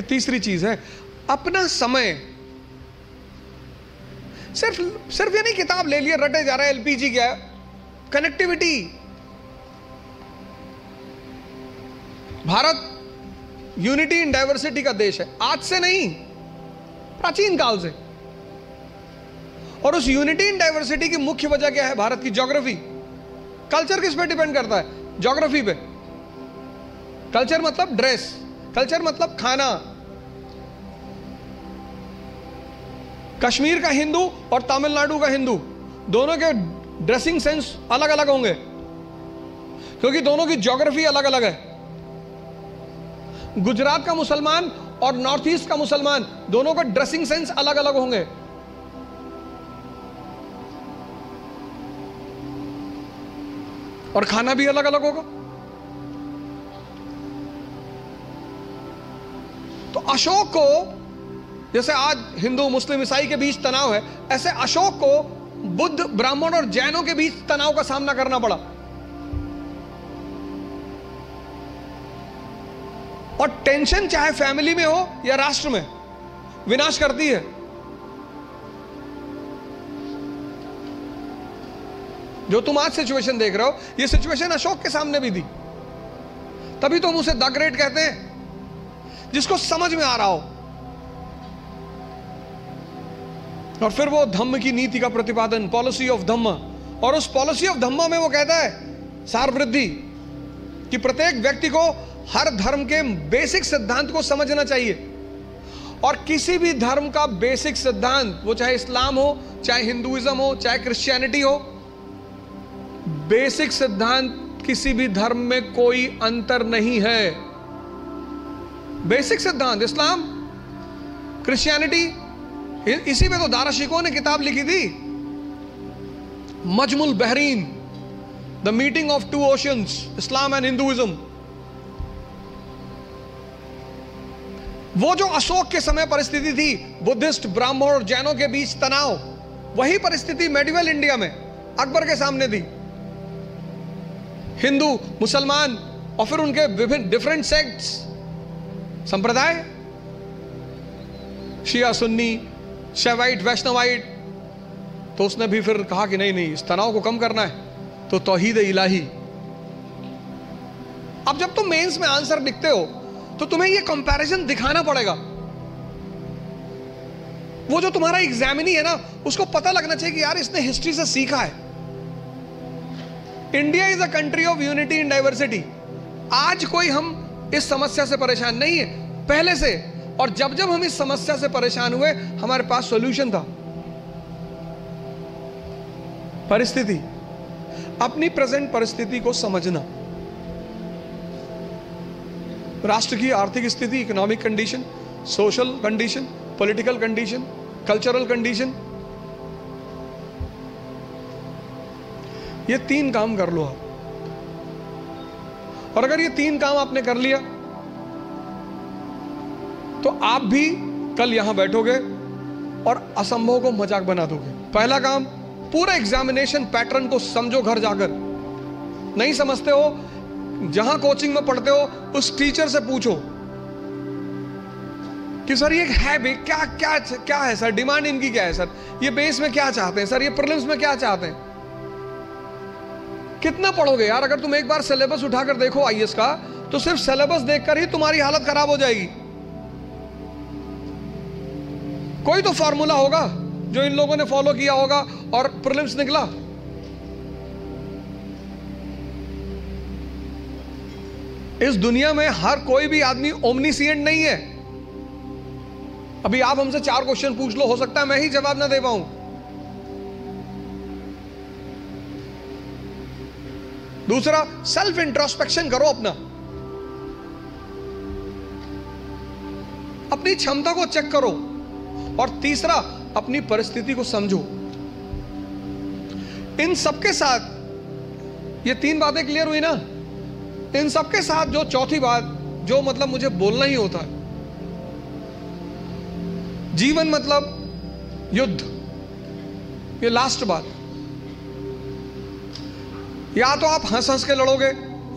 ये तीसरी चीज है, अपना समय। सिर्फ ये नहीं किताब ले लिया रटे जा रहा है, एलपीजी क्या है, connectivity. Bharat unity in diversity का देश है, आज से नहीं, प्राचीन काल से। और उस यूनिटी इन डाइवर्सिटी की मुख्य वजह क्या है? भारत की ज्योग्राफी। कल्चर किस पे डिपेंड करता है? ज्योग्राफी पे। कल्चर मतलब ड्रेस, कल्चर मतलब खाना। कश्मीर का हिंदू और तमिलनाडु का हिंदू, दोनों के ड्रेसिंग सेंस अलग अलग होंगे, क्योंकि दोनों की ज्योग्राफी अलग अलग है। गुजरात का मुसलमान और नॉर्थ ईस्ट का मुसलमान, दोनों का ड्रेसिंग सेंस अलग अलग होंगे। और खाना भी अलग अलग होगा। तो अशोक को, जैसे आज हिंदू मुस्लिम ईसाई के बीच तनाव है, ऐसे अशोक को बुद्ध ब्राह्मण और जैनों के बीच तनाव का सामना करना पड़ा। और टेंशन चाहे फैमिली में हो या राष्ट्र में, विनाश करती है। जो तुम आज सिचुएशन देख रहे हो, ये सिचुएशन अशोक के सामने भी थी। तभी तो हम उसे द ग्रेट कहते हैं, जिसको समझ में आ रहा हो। और फिर वो धम्म की नीति का प्रतिपादन, पॉलिसी ऑफ धम्म। और उस पॉलिसी ऑफ धम्म में वो कहता है सार वृद्धि, कि प्रत्येक व्यक्ति को हर धर्म के बेसिक सिद्धांत को समझना चाहिए। और किसी भी धर्म का बेसिक सिद्धांत, वो चाहे इस्लाम हो, चाहे हिंदुइज्म हो, चाहे क्रिश्चियनिटी हो, बेसिक सिद्धांत किसी भी धर्म में कोई अंतर नहीं है। बेसिक सिद्धांत इस्लाम, क्रिश्चियनिटी, इसी में तो दाराशिकों ने किताब लिखी थी, Majmaul Bahrain, the meeting of two oceans, Islam and Hinduism. वो जो अशोक के समय परिस्थिति थी, बुद्धिस्ट ब्राह्मण और जैनों के बीच तनाव, वही परिस्थिति मेडिवल इंडिया में अकबर के सामने थी। हिंदू मुसलमान और फिर उनके विभिन्न डिफरेंट सेक्ट्स, संप्रदाय, शिया सुन्नी, शैवाइट वैष्णवाइट। तो उसने भी फिर कहा कि नहीं नहीं, इस तनाव को कम करना है तो तौहीद इलाही। अब जब तुम मेंस में आंसर लिखते हो तो तुम्हें ये कंपैरिजन दिखाना पड़ेगा। वो जो तुम्हारा एग्जामिनी है ना, उसको पता लगना चाहिए कि यार इसने हिस्ट्री से सीखा है। India is a country of unity in diversity. आज कोई हम इस समस्या से परेशान नहीं है, पहले से। और जब जब हम इस समस्या से परेशान हुए, हमारे पास सॉल्यूशन था। परिस्थिति, अपनी प्रेजेंट परिस्थिति को समझना, राष्ट्र की आर्थिक स्थिति, economic condition, social condition, political condition, cultural condition, ये 3 काम कर लो आप। और अगर ये 3 काम आपने कर लिया तो आप भी कल यहां बैठोगे और असंभव को मजाक बना दोगे। पहला काम, पूरा एग्जामिनेशन पैटर्न को समझो। घर जाकर नहीं समझते हो, जहां कोचिंग में पढ़ते हो उस टीचर से पूछो कि सर ये है भी क्या क्या क्या है सर, डिमांड इनकी क्या है सर, ये बेस में क्या चाहते हैं सर, ये प्रीलिम्स में क्या चाहते हैं। कितना पढ़ोगे यार? अगर तुम एक बार सिलेबस उठाकर देखो आईएएस का, तो सिर्फ सिलेबस देखकर ही तुम्हारी हालत खराब हो जाएगी। कोई तो फॉर्मूला होगा जो इन लोगों ने फॉलो किया होगा और प्रीलिम्स निकला। इस दुनिया में हर कोई भी आदमी ओमनीसिएंट नहीं है। अभी आप हमसे 4 क्वेश्चन पूछ लो, हो सकता है मैं ही जवाब ना दे पाऊं। दूसरा, सेल्फ इंट्रोस्पेक्शन करो, अपनी क्षमता को चेक करो। और तीसरा, अपनी परिस्थिति को समझो। इन सबके साथ, ये 3 बातें क्लियर हुई ना? इन सबके साथ जो चौथी बात, जो मतलब मुझे बोलना ही होता है, जीवन मतलब युद्ध। ये लास्ट बात। या तो आप हंस हंस के लड़ोगे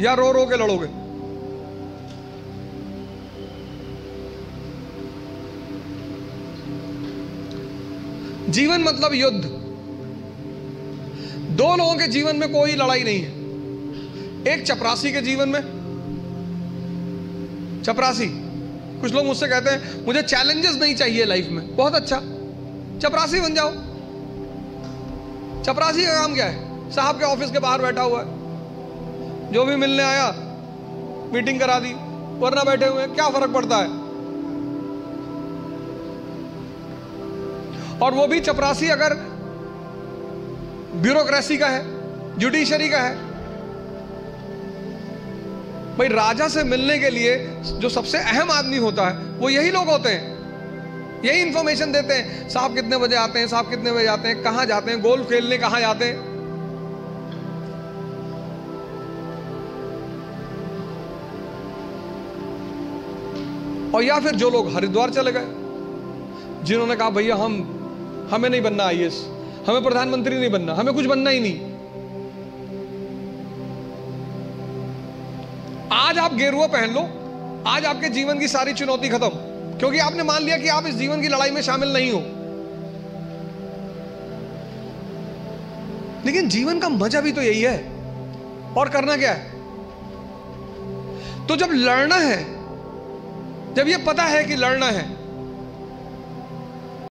या रो रो के लड़ोगे। जीवन मतलब युद्ध। दो लोगों के जीवन में कोई लड़ाई नहीं है। एक चपरासी के जीवन में, चपरासी, कुछ लोग मुझसे कहते हैं मुझे चैलेंजेस नहीं चाहिए लाइफ में। बहुत अच्छा, चपरासी बन जाओ। चपरासी का काम क्या है? साहब के ऑफिस के बाहर बैठा हुआ है, जो भी मिलने आया मीटिंग करा दी, वरना बैठे हुए, क्या फर्क पड़ता है। और वो भी चपरासी अगर ब्यूरोक्रेसी का है, जुडिशरी का है। भाई राजा से मिलने के लिए जो सबसे अहम आदमी होता है वो यही लोग होते हैं, यही इंफॉर्मेशन देते हैं। साहब कितने बजे आते हैं, साहब कितने बजे आते हैं, कहां जाते हैं, गोल्फ खेलने कहां जाते हैं। और या फिर जो लोग हरिद्वार चले गए, जिन्होंने कहा भैया हमें नहीं बनना आईएएस, हमें प्रधानमंत्री नहीं बनना, हमें कुछ बनना ही नहीं। आज आप गेरुआ पहन लो, आज आपके जीवन की सारी चुनौती खत्म, क्योंकि आपने मान लिया कि आप इस जीवन की लड़ाई में शामिल नहीं हो। लेकिन जीवन का मजा भी तो यही है। और करना क्या है? तो जब लड़ना है, जब ये पता है कि लड़ना है,